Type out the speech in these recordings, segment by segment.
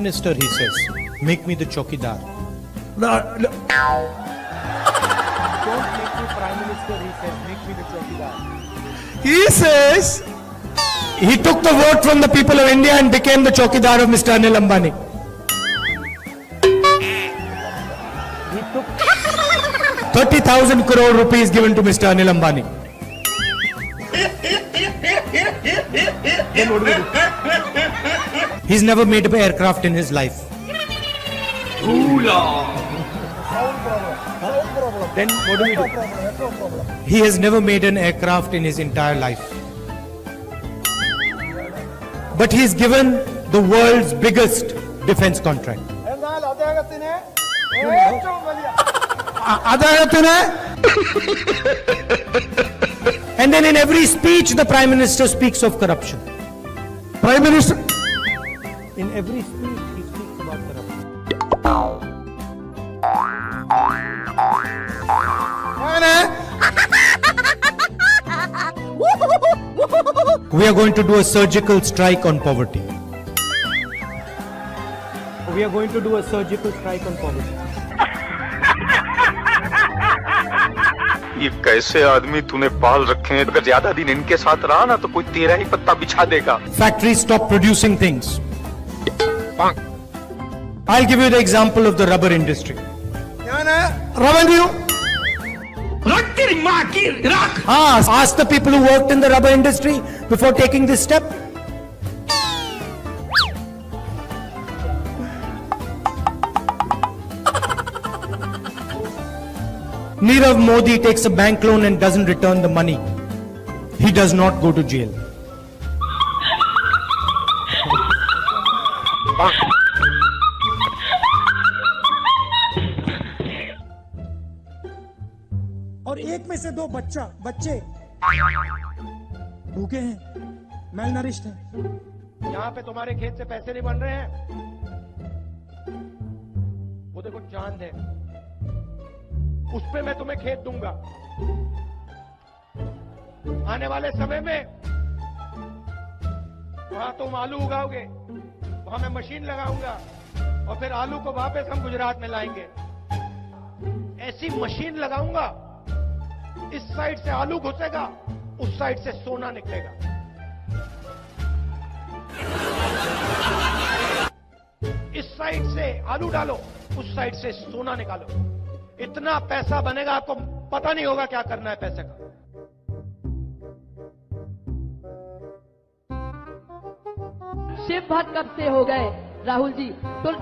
Minister, he says, make me the chokidar. No, no. Don't make me Prime Minister, he says, make me the chokidar. He says he took the vote from the people of India and became the chokidar of Mr. Anil Ambani. He took 30,000 crore rupees given to Mr. Anil Ambani. then what do we do? He's never made an aircraft in his life. Then what do we do? He has never made an aircraft in his entire life. But he's given the world's biggest defense contract. And then in every speech, the Prime Minister speaks of corruption. Prime Minister? In every speech, he speaks about corruption. We are going to do a surgical strike on poverty. We are going to do a surgical strike on poverty. ये कैसे आदमी तूने पाल रखे हैं? अगर ज्यादा दिन इनके साथ रहा ना तो कोई तेरा ही पत्ता बिछा देगा. Factories stop producing things. I'll give you the example of the rubber industry. Revenue. Ask the people who worked in the rubber industry before taking this step. Nirav Modi takes a bank loan and doesn't return the money. He does not go to jail. और एक में से दो बच्चे भूखे हैं, मैलनरिश्ड हैं। यहाँ पे तुम्हारे खेत से पैसे नहीं बन रहे हैं, वो देखो चांद है, उस पे मैं तुम्हें खेत दूंगा। आने वाले समय में वहां तुम आलू उगाओगे, वहां मैं मशीन लगाऊंगा और फिर आलू को वापस हम गुजरात में लाएंगे। ऐसी मशीन लगाऊंगा, इस साइड से आलू घुसेगा, उस साइड से सोना निकलेगा। इस साइड से आलू डालो, उस साइड से सोना निकालो। इतना पैसा बनेगा, आपको पता नहीं होगा क्या करना है पैसे का। शिव भक्त कब से हो गए राहुल जी? तो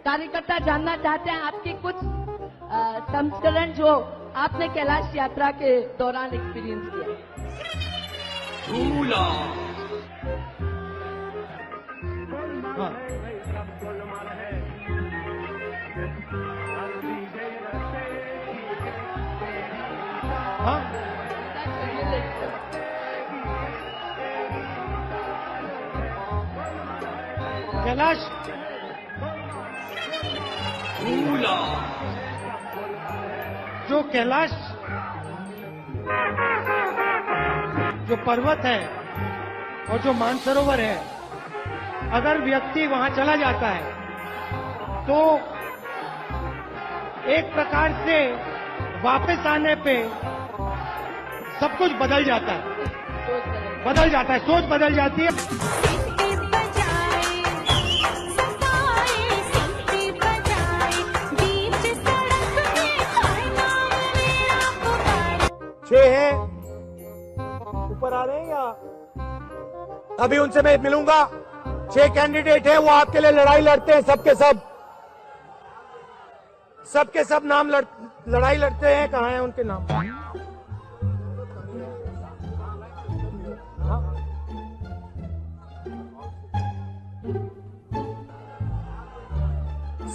कार्यकर्ता जानना चाहते हैं आपके कुछ संस्करण जो आपने कैलाश यात्रा के दौरान एक्सपीरियंस किया। हाँ। हाँ? कैलाश जो कैलाश जो पर्वत है और जो मानसरोवर है, अगर व्यक्ति वहां चला जाता है तो एक प्रकार से वापस आने पे सब कुछ बदल जाता है, सोच बदल जाती है। छह है, ऊपर आ रहे हैं या अभी उनसे मैं मिलूंगा। 6 कैंडिडेट है, वो आपके लिए लड़ाई लड़ते हैं, सबके सब नाम लड़ाई लड़ते हैं। कहाँ हैं उनके नाम?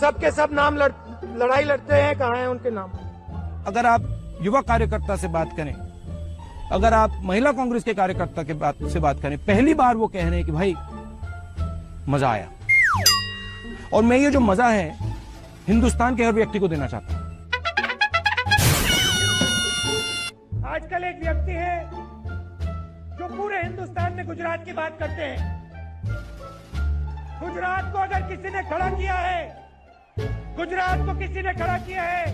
सबके सब नाम लड़ाई लड़ते हैं। कहाँ हैं उनके नाम? अगर आप युवा कार्यकर्ता से बात करें, अगर आप महिला कांग्रेस के कार्यकर्ता से बात करें, पहली बार वो कह रहे हैं कि भाई मजा आया। और मैं ये जो मजा है हिंदुस्तान के हर व्यक्ति को देना चाहता हूं। आजकल एक व्यक्ति है जो पूरे हिंदुस्तान में गुजरात की बात करते हैं, गुजरात को अगर किसी ने खड़ा किया है, गुजरात को किसी ने खड़ा किया है,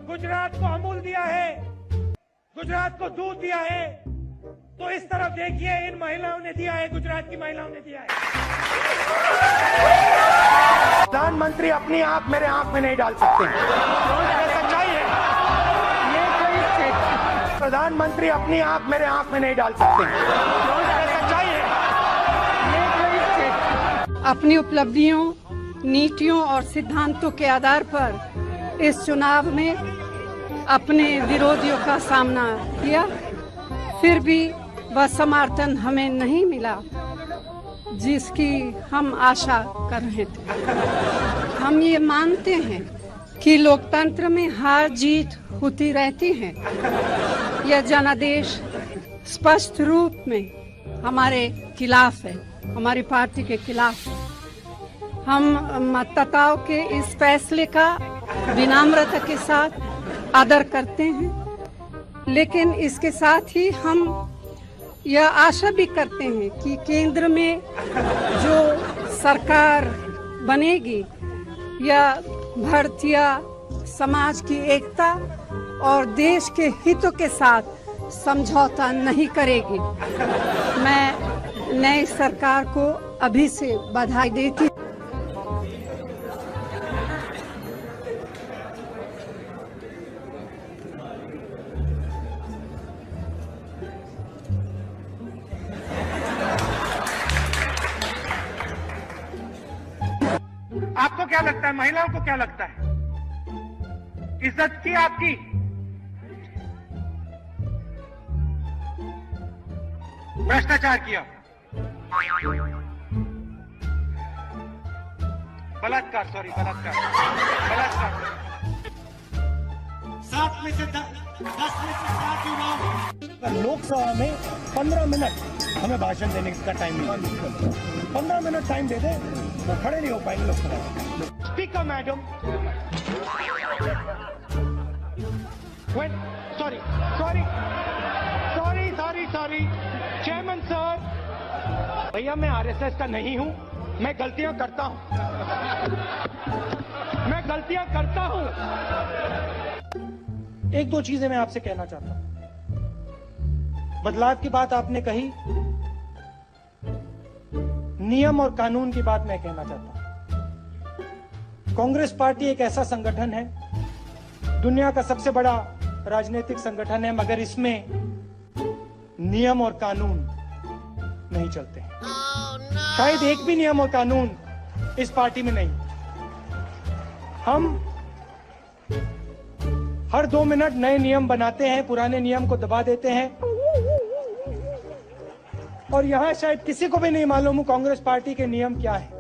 गुजरात को अमूल दिया है, गुजरात को दूध दिया है, तो इस तरफ देखिए, इन महिलाओं ने दिया है, गुजरात की महिलाओं ने दिया है। प्रधानमंत्री अपनी आंख मेरे आंख में नहीं डाल सकते हैं। ये सच्चाई है। प्रधानमंत्री अपनी आंख मेरे आंख में नहीं डाल सकते हैं। ये सच्चाई है। अपनी उपलब्धियों, नीतियों और सिद्धांतों के आधार पर इस चुनाव में अपने विरोधियों का सामना किया, फिर भी वह समर्थन हमें नहीं मिला जिसकी हम आशा कर रहे थे। हम ये मानते हैं कि लोकतंत्र में हार जीत होती रहती है। यह जनादेश स्पष्ट रूप में हमारे खिलाफ है, हमारी पार्टी के खिलाफ है। हम मतदाताओं के इस फैसले का विनम्रता के साथ आदर करते हैं, लेकिन इसके साथ ही हम यह आशा भी करते हैं कि केंद्र में जो सरकार बनेगी यह भारतीय समाज की एकता और देश के हितों के साथ समझौता नहीं करेगी। मैं नई सरकार को अभी से बधाई देती हूं। आपको क्या लगता है, महिलाओं को क्या लगता है? इज्जत की आपकी? भ्रष्टाचार किया, बलात्कार, सॉरी बलात्कार, बलात्कार। 7 में से 10 में से 7 चुनाव। लोकसभा में 15 मिनट हमें भाषण देने का टाइम मिला। 15 मिनट टाइम दे दे, वो खड़े नहीं हो पाएंगे लोकसभा में। Speaker madam, sorry sorry sorry sorry sorry chairman sir, भैया मैं आरएसएस का नहीं हूं, मैं गलतियां करता हूं, मैं गलतियां करता हूं। एक दो चीजें मैं आपसे कहना चाहता हूं। बदलाव की बात आपने कही, नियम और कानून की बात मैं कहना चाहता हूं। कांग्रेस पार्टी एक ऐसा संगठन है, दुनिया का सबसे बड़ा राजनीतिक संगठन है, मगर इसमें नियम और कानून नहीं चलते हैं। शायद एक भी नियम और कानून इस पार्टी में नहीं। हम हर 2 मिनट नए नियम बनाते हैं, पुराने नियम को दबा देते हैं, और यहां शायद किसी को भी नहीं मालूम कांग्रेस पार्टी के नियम क्या है।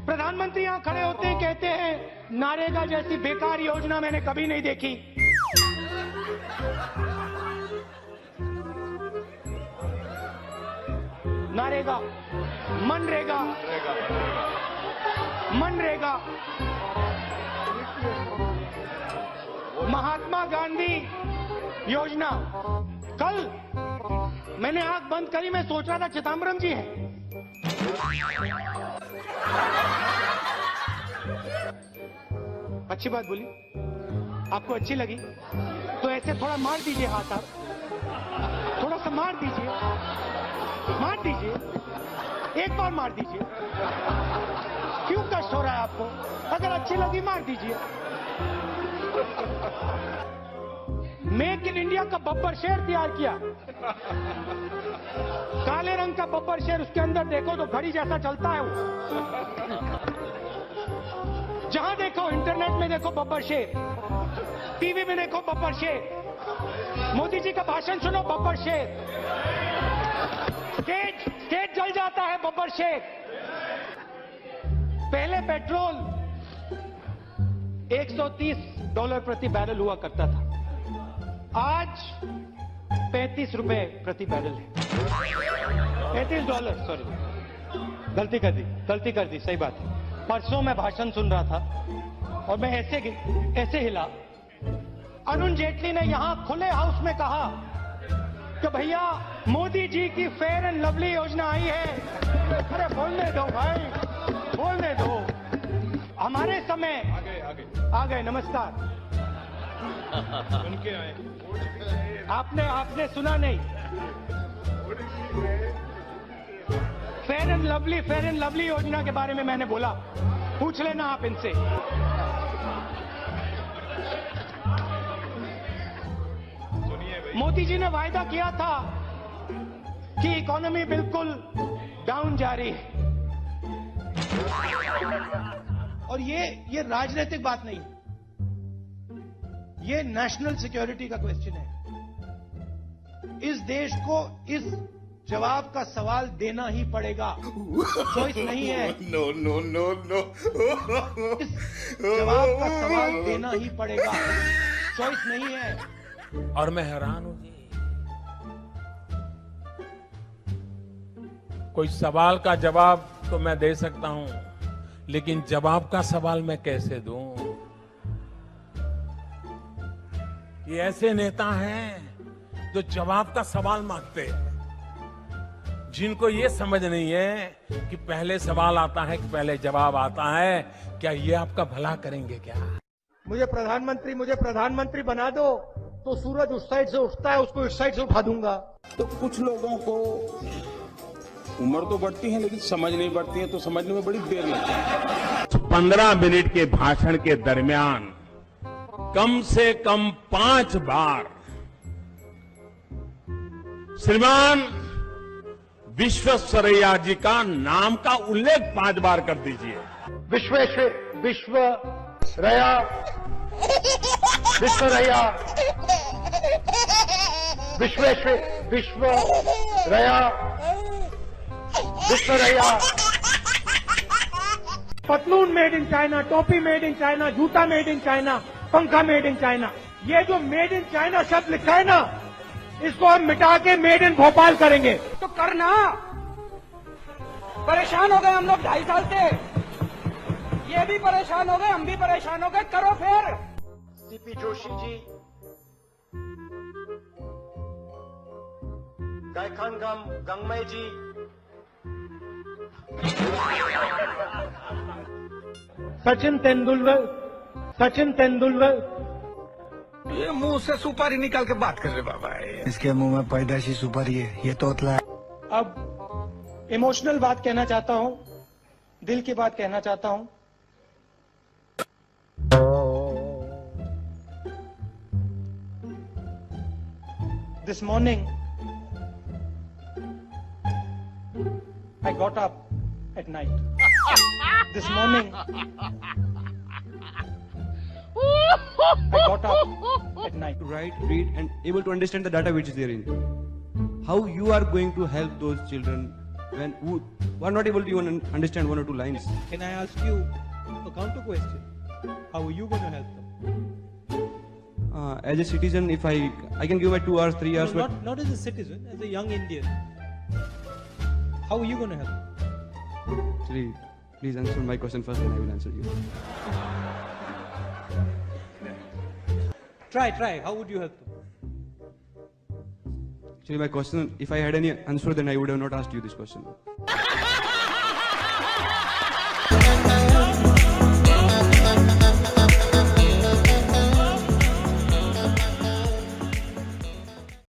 प्रधानमंत्री यहां खड़े होते हैं, कहते हैं नारेगा जैसी बेकार योजना मैंने कभी नहीं देखी। नारेगा, मनरेगा, मनरेगा, महात्मा गांधी योजना। कल मैंने आंख बंद करी, मैं सोच रहा था चिदम्बरम जी हैं। अच्छी बात बोली, आपको अच्छी लगी तो ऐसे थोड़ा मार दीजिए हाथ, आप थोड़ा सा मार दीजिए, मार दीजिए, एक बार मार दीजिए। क्यों कष्ट हो रहा है आपको? अगर अच्छी लगी मार दीजिए। मेक इन इंडिया का बब्बर शेर तैयार किया, काले रंग का बब्बर शेर, उसके अंदर देखो तो घड़ी जैसा चलता है वो। जहां देखो, इंटरनेट में देखो बब्बर शेर, टीवी में देखो बब्बर शेर, मोदी जी का भाषण सुनो बब्बर शेर, स्टेज जल जाता है बब्बर शेर। पहले पेट्रोल $130 प्रति बैरल हुआ करता था, आज 35 रुपए प्रति बैरल है। $35, सॉरी गलती कर दी, सही बात है। परसों मैं भाषण सुन रहा था और मैं ऐसे हिला अरुण जेटली ने यहां खुले हाउस में कहा कि भैया मोदी जी की फेयर एंड लवली योजना आई है। अरे बोलने दो भाई, बोलने दो। हमारे समय आ गए नमस्कार। उनके आए आपने सुना नहीं। फेयर एंड लवली योजना के बारे में मैंने बोला, पूछ लेना आप इनसे। मोदी जी ने वायदा किया था कि इकोनॉमी बिल्कुल डाउन जा रही है, और ये राजनीतिक बात नहीं, ये नेशनल सिक्योरिटी का क्वेश्चन है। इस देश को इस जवाब का सवाल देना ही पड़ेगा, चॉइस नहीं है। नो नो नो नो इस जवाब का सवाल देना ही पड़ेगा, चॉइस नहीं है। और मैं हैरान हूं जी, कोई सवाल का जवाब तो मैं दे सकता हूं, लेकिन जवाब का सवाल मैं कैसे दूं? ये ऐसे नेता हैं जो जवाब का सवाल मांगते हैं, जिनको ये समझ नहीं है कि पहले सवाल आता है कि पहले जवाब आता है। क्या ये आपका भला करेंगे क्या? मुझे प्रधानमंत्री बना दो तो सूरज उस साइड से उठता है, उसको इस साइड से उठा दूंगा। तो कुछ लोगों को उम्र तो बढ़ती है लेकिन समझ नहीं बढ़ती है, तो समझने में बड़ी देर लगती है। 15 मिनट के भाषण के दरमियान कम से कम 5 बार श्रीमान विश्वेश्वरैया जी का नाम का उल्लेख 5 बार कर दीजिए। विश्वेश्वरैया पतलून मेड इन चाइना, टोपी मेड इन चाइना, जूता मेड इन चाइना, पंखा मेड इन चाइना। ये जो मेड इन चाइना शब्द लिखा है ना, इसको हम मिटा के मेड इन भोपाल करेंगे। तो करना, परेशान हो गए हम लोग 2.5 साल से, ये भी परेशान हो गए, हम भी परेशान हो गए, करो फिर। सीपी जोशी जी, गायखान गंगमय जी, सचिन तेंदुलकर। ये मुंह से सुपारी निकाल के बात कर रहे बाबा। इसके मुंह में पैदाशी सुपारी है, ये तोतला है। अब इमोशनल बात कहना चाहता हूं, दिल की बात कहना चाहता हूं। This morning, I got up at night. This morning, I got up at night. To write, read, and able to understand the data which is there in it. How you are going to help those children when who are not able to even understand 1 or 2 lines? Can I ask you a counter question? How are you going to help them? As a citizen, if I can give my 2 hours, 3 hours. No, not as a citizen, as a young Indian. How are you going to help? Actually, please answer my question first, then I will answer you. Try. How would you help them? Actually, my question, if I had any answer, then I would have not asked you this question.